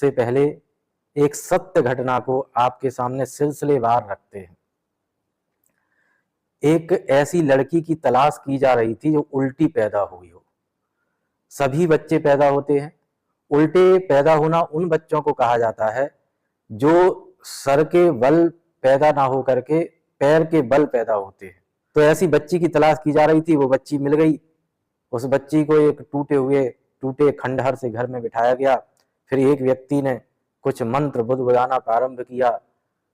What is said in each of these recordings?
उससे पहले एक सत्य घटना को आपके सामने सिलसिलेवार रखते हैं। एक ऐसी लड़की की तलाश की जा रही थी जो उल्टी पैदा हुई हो। सभी बच्चे पैदा होते हैं। उल्टे पैदा होना उन बच्चों को कहा जाता है जो सर के बल पैदा ना हो करके पैर के बल पैदा होते हैं। तो ऐसी बच्ची की तलाश की जा रही थी, वो बच्ची मिल गई। उस बच्ची को एक टूटे खंडहर से घर में बिठाया गया। फिर एक व्यक्ति ने कुछ मंत्र बुदबुदाना प्रारंभ किया।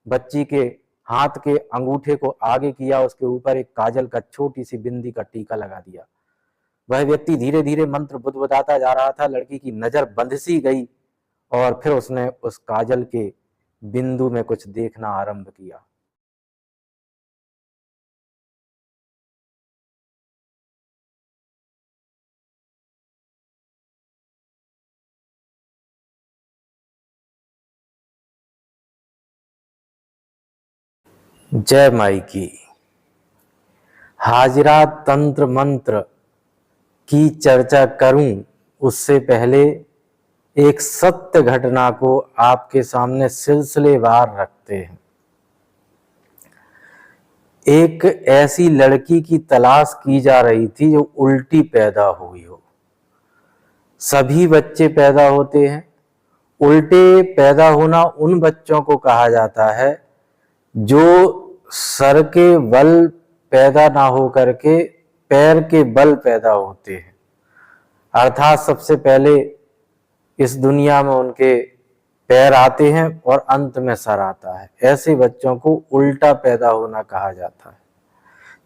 बच्ची के हाथ के अंगूठे को आगे किया, उसके ऊपर एक काजल का छोटी सी बिंदी का टीका लगा दिया। वह व्यक्ति धीरे धीरे मंत्र बुदबुदाता जा रहा था। लड़की की नजर बंध सी गई और फिर उसने उस काजल के बिंदु में कुछ देखना आरंभ किया। जय माई की। हाजरा तंत्र मंत्र की चर्चा करूं उससे पहले एक सत्य घटना को आपके सामने सिलसिलेवार रखते हैं। एक ऐसी लड़की की तलाश की जा रही थी जो उल्टी पैदा हुई हो। सभी बच्चे पैदा होते हैं। उल्टे पैदा होना उन बच्चों को कहा जाता है जो सर के बल पैदा ना हो करके पैर के बल पैदा होते हैं। अर्थात सबसे पहले इस दुनिया में उनके पैर आते हैं और अंत में सर आता है। ऐसे बच्चों को उल्टा पैदा होना कहा जाता है।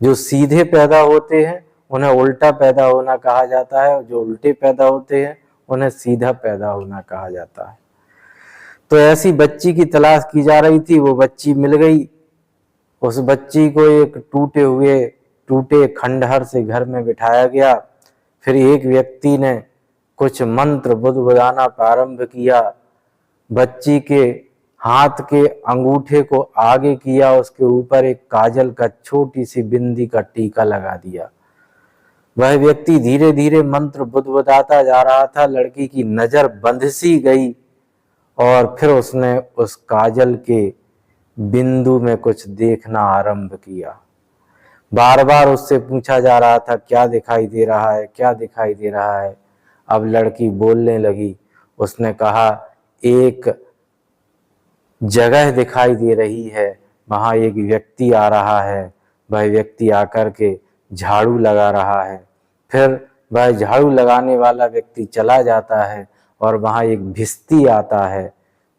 जो सीधे पैदा होते हैं उन्हें उल्टा पैदा होना कहा जाता है, और जो उल्टे पैदा होते हैं उन्हें सीधा पैदा होना कहा जाता है। तो ऐसी बच्ची की तलाश की जा रही थी, वो बच्ची मिल गई। उस बच्ची को एक टूटे खंडहर से घर में बिठाया गया। फिर एक व्यक्ति ने कुछ मंत्र बुदबुदाना प्रारंभ किया। बच्ची के हाथ के अंगूठे को आगे किया, उसके ऊपर एक काजल का छोटी सी बिंदी का टीका लगा दिया। वह व्यक्ति धीरे धीरे मंत्र बुदबुदाता जा रहा था। लड़की की नजर बंध सी गई और फिर उसने उस काजल के बिंदु में कुछ देखना आरंभ किया। बार बार उससे पूछा जा रहा था, क्या दिखाई दे रहा है, क्या दिखाई दे रहा है। अब लड़की बोलने लगी। उसने कहा, एक जगह दिखाई दे रही है, वहां एक व्यक्ति आ रहा है। वह व्यक्ति आकर के झाड़ू लगा रहा है। फिर वह झाड़ू लगाने वाला व्यक्ति चला जाता है और वहां एक भिस्ती आता है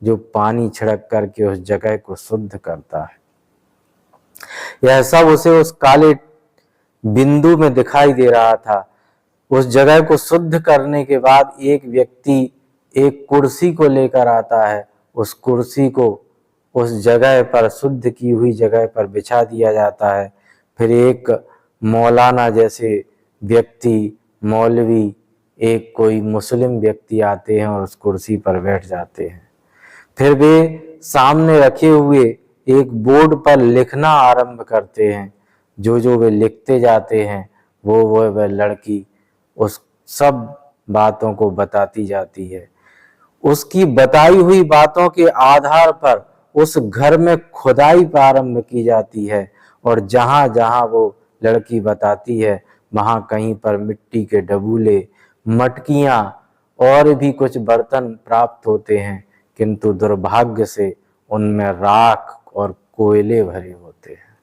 जो पानी छिड़क करके उस जगह को शुद्ध करता है। यह सब उसे उस काले बिंदु में दिखाई दे रहा था। उस जगह को शुद्ध करने के बाद एक व्यक्ति एक कुर्सी को लेकर आता है। उस कुर्सी को उस जगह पर, शुद्ध की हुई जगह पर बिछा दिया जाता है। फिर एक मौलाना जैसे व्यक्ति, मौलवी, एक कोई मुस्लिम व्यक्ति आते हैं और उस कुर्सी पर बैठ जाते हैं। फिर वे सामने रखे हुए एक बोर्ड पर लिखना आरंभ करते हैं। जो वे लिखते जाते हैं वो लड़की उस सब बातों को बताती जाती है। उसकी बताई हुई बातों के आधार पर उस घर में खुदाई प्रारंभ की जाती है, और जहां जहां वो लड़की बताती है वहां कहीं पर मिट्टी के डबूले, मटकियां और भी कुछ बर्तन प्राप्त होते हैं, किंतु दुर्भाग्य से उनमें राख और कोयले भरे होते हैं।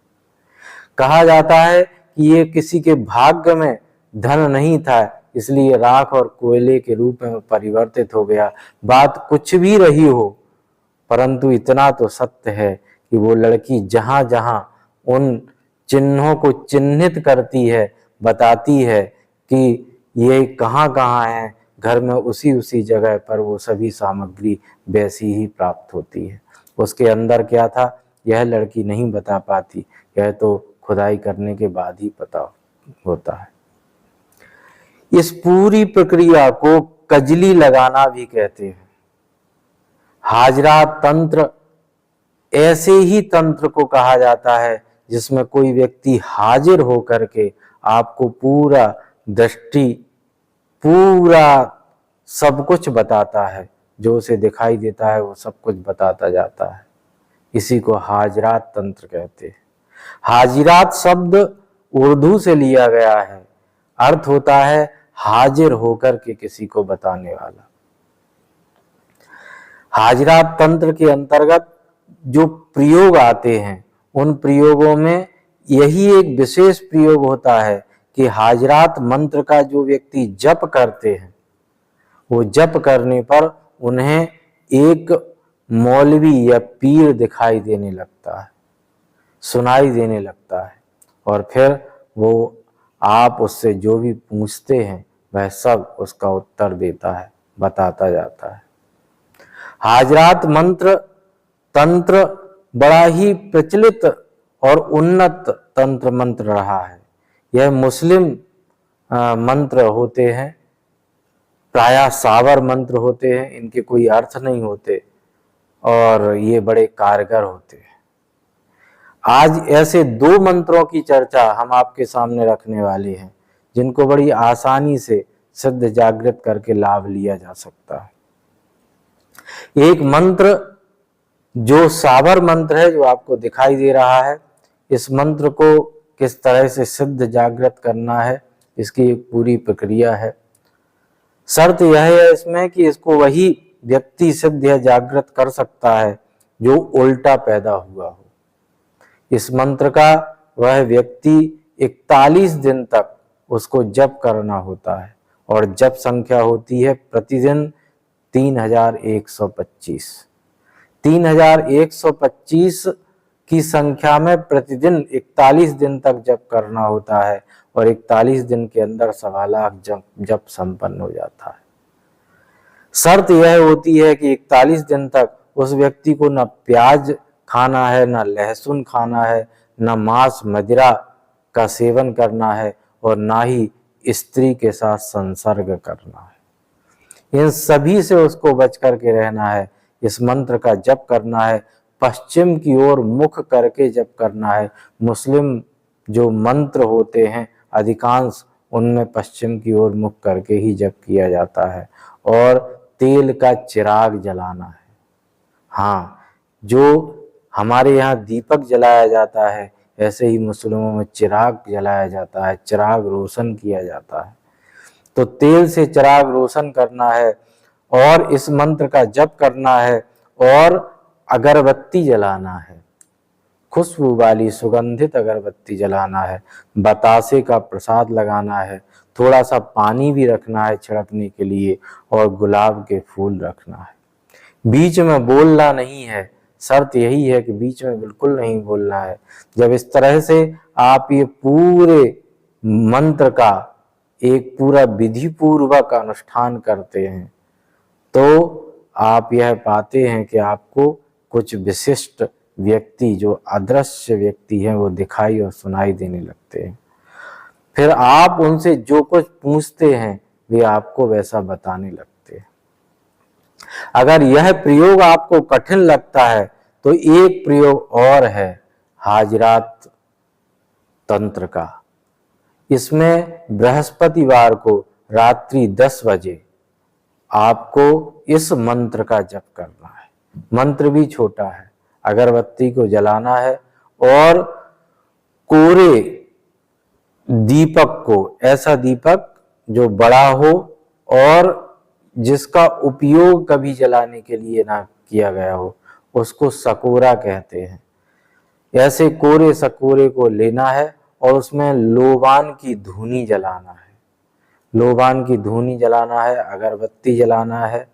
कहा जाता है कि ये किसी के भाग्य में धन नहीं था, इसलिए राख और कोयले के रूप में परिवर्तित हो गया। बात कुछ भी रही हो, परंतु इतना तो सत्य है कि वो लड़की जहां जहां उन चिन्हों को चिन्हित करती है, बताती है कि ये कहाँ कहाँ है, घर में उसी जगह पर वो सभी सामग्री वैसी ही प्राप्त होती है। उसके अंदर क्या था यह लड़की नहीं बता पाती, यह तो खुदाई करने के बाद ही पता होता है। इस पूरी प्रक्रिया को कजली लगाना भी कहते हैं। हाजरा तंत्र ऐसे ही तंत्र को कहा जाता है जिसमें कोई व्यक्ति हाजिर होकर के आपको पूरा दृष्टि, पूरा सब कुछ बताता है। जो उसे दिखाई देता है वो सब कुछ बताता जाता है। इसी को हाजरात तंत्र कहते हैं। हाजिरात शब्द उर्दू से लिया गया है, अर्थ होता है हाजिर होकर के किसी को बताने वाला। हाजरात तंत्र के अंतर्गत जो प्रयोग आते हैं उन प्रयोगों में यही एक विशेष प्रयोग होता है कि हाजरात मंत्र का जो व्यक्ति जप करते हैं वो जप करने पर उन्हें एक मौलवी या पीर दिखाई देने लगता है, सुनाई देने लगता है, और फिर वो आप उससे जो भी पूछते हैं वह सब उसका उत्तर देता है, बताता जाता है। हाजरात मंत्र तंत्र बड़ा ही प्रचलित और उन्नत तंत्र मंत्र रहा है। यह मुस्लिम मंत्र होते हैं, प्रायः सावर मंत्र होते हैं, इनके कोई अर्थ नहीं होते और ये बड़े कारगर होते हैं। आज ऐसे दो मंत्रों की चर्चा हम आपके सामने रखने वाले हैं जिनको बड़ी आसानी से सिद्ध जागृत करके लाभ लिया जा सकता है। एक मंत्र जो सावर मंत्र है जो आपको दिखाई दे रहा है, इस मंत्र को किस तरह से सिद्ध जागृत करना है इसकी एक पूरी प्रक्रिया है। शर्त यह है इसमें कि इसको वही व्यक्ति सिद्ध या जागृत कर सकता है जो उल्टा पैदा हुआ हो। इस मंत्र का वह व्यक्ति 41 दिन तक उसको जप करना होता है और जप संख्या होती है प्रतिदिन 3125। 3125 की संख्या में प्रतिदिन 41 दिन तक जप करना होता है और 41 दिन के अंदर 1.25 लाख जप संपन्न हो जाता है। शर्त यह होती है कि 41 दिन तक उस व्यक्ति को न प्याज खाना है, न लहसुन खाना है, न मांस मदिरा का सेवन करना है और ना ही स्त्री के साथ संसर्ग करना है। इन सभी से उसको बच करके रहना है। इस मंत्र का जप करना है, पश्चिम की ओर मुख करके जप करना है। मुस्लिम जो मंत्र होते हैं अधिकांश उनमें पश्चिम की ओर मुख करके ही जप किया जाता है और तेल का चिराग जलाना है। हाँ, जो हमारे यहाँ दीपक जलाया जाता है ऐसे ही मुस्लिमों में चिराग जलाया जाता है, चिराग रोशन किया जाता है। तो तेल से चिराग रोशन करना है और इस मंत्र का जप करना है और अगरबत्ती जलाना है, खुशबू वाली सुगंधित अगरबत्ती जलाना है, बतासे का प्रसाद लगाना है, थोड़ा सा पानी भी रखना है छिड़कने के लिए और गुलाब के फूल रखना है। बीच में बोलना नहीं है, शर्त यही है कि बीच में बिल्कुल नहीं बोलना है। जब इस तरह से आप ये पूरे मंत्र का एक पूरा विधि पूर्वक अनुष्ठान करते हैं तो आप यह पाते हैं कि आपको कुछ विशिष्ट व्यक्ति जो अदृश्य व्यक्ति हैं वो दिखाई और सुनाई देने लगते हैं। फिर आप उनसे जो कुछ पूछते हैं वे आपको वैसा बताने लगते हैं। अगर यह प्रयोग आपको कठिन लगता है तो एक प्रयोग और है हाजरात तंत्र का। इसमें बृहस्पतिवार को रात्रि 10 बजे आपको इस मंत्र का जप करना है। मंत्र भी छोटा है, अगरबत्ती को जलाना है और कोरे दीपक को, ऐसा दीपक जो बड़ा हो और जिसका उपयोग कभी जलाने के लिए ना किया गया हो, उसको सकोरा कहते हैं। ऐसे कोरे सकोरे को लेना है और उसमें लोबान की धूनी जलाना है, लोबान की धूनी जलाना है, अगरबत्ती जलाना है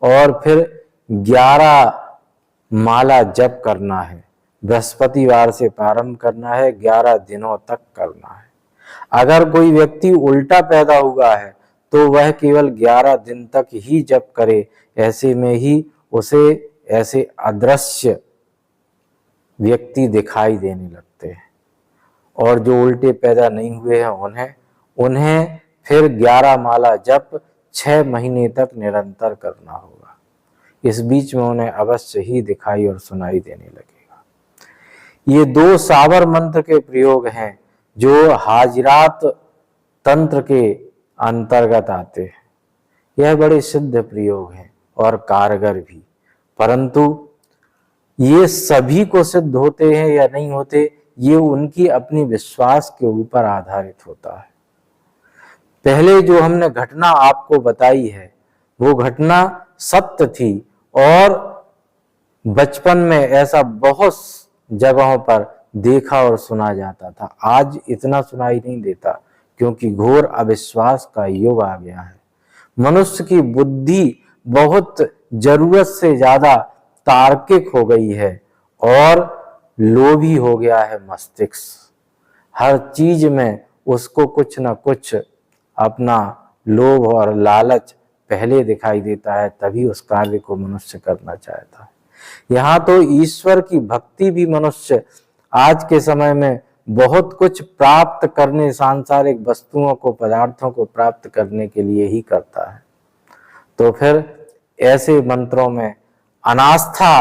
और फिर 11 माला जप करना है। बृहस्पतिवार से प्रारंभ करना है, 11 दिनों तक करना है। अगर कोई व्यक्ति उल्टा पैदा हुआ है तो वह केवल 11 दिन तक ही जप करे। ऐसे में ही उसे ऐसे अदृश्य व्यक्ति दिखाई देने लगते हैं और जो उल्टे पैदा नहीं हुए हैं उन्हें फिर 11 माला जप 6 महीने तक निरंतर करना होगा। इस बीच में उन्हें अवश्य ही दिखाई और सुनाई देने लगेगा। ये 2 सावर मंत्र के प्रयोग हैं जो हाजरात तंत्र के अंतर्गत आते हैं। यह बड़े सिद्ध प्रयोग हैं और कारगर भी। परंतु ये सभी को सिद्ध होते हैं या नहीं होते, ये उनकी अपनी विश्वास के ऊपर आधारित होता है। पहले जो हमने घटना आपको बताई है वो घटना सत्य थी, और बचपन में ऐसा बहुत जगहों पर देखा और सुना जाता था। आज इतना सुनाई नहीं देता, क्योंकि घोर अविश्वास का युग आ गया है। मनुष्य की बुद्धि बहुत जरूरत से ज्यादा तार्किक हो गई है और लोभी हो गया है मस्तिष्क। हर चीज में उसको कुछ न कुछ अपना लोभ और लालच पहले दिखाई देता है, तभी उस कार्य को मनुष्य करना चाहता है। यहाँ तो ईश्वर की भक्ति भी मनुष्य आज के समय में बहुत कुछ प्राप्त करने, सांसारिक वस्तुओं को, पदार्थों को प्राप्त करने के लिए ही करता है। तो फिर ऐसे मंत्रों में अनास्था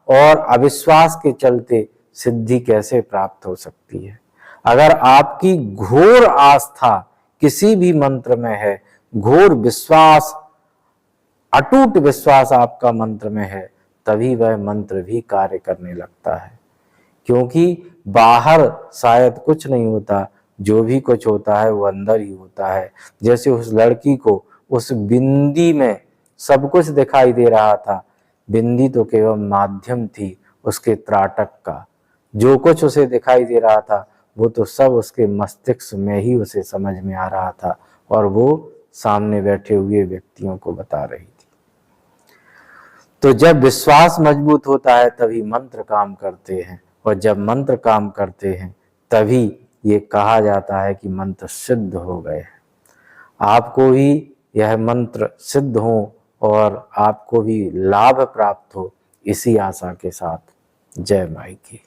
और अविश्वास के चलते सिद्धि कैसे प्राप्त हो सकती है? अगर आपकी घोर आस्था किसी भी मंत्र में है, घोर विश्वास, अटूट विश्वास आपका मंत्र में है, तभी वह मंत्र भी कार्य करने लगता है। क्योंकि बाहर शायद कुछ नहीं होता, जो भी कुछ होता है वो अंदर ही होता है। जैसे उस लड़की को उस बिंदी में सब कुछ दिखाई दे रहा था, बिंदी तो केवल माध्यम थी उसके त्राटक का। जो कुछ उसे दिखाई दे रहा था वो तो सब उसके मस्तिष्क में ही उसे समझ में आ रहा था, और वो सामने बैठे हुए व्यक्तियों को बता रही थी। तो जब विश्वास मजबूत होता है तभी मंत्र काम करते हैं, और जब मंत्र काम करते हैं तभी ये कहा जाता है कि मंत्र सिद्ध हो गए हैं। आपको भी यह मंत्र सिद्ध हो और आपको भी लाभ प्राप्त हो, इसी आशा के साथ जय माई की।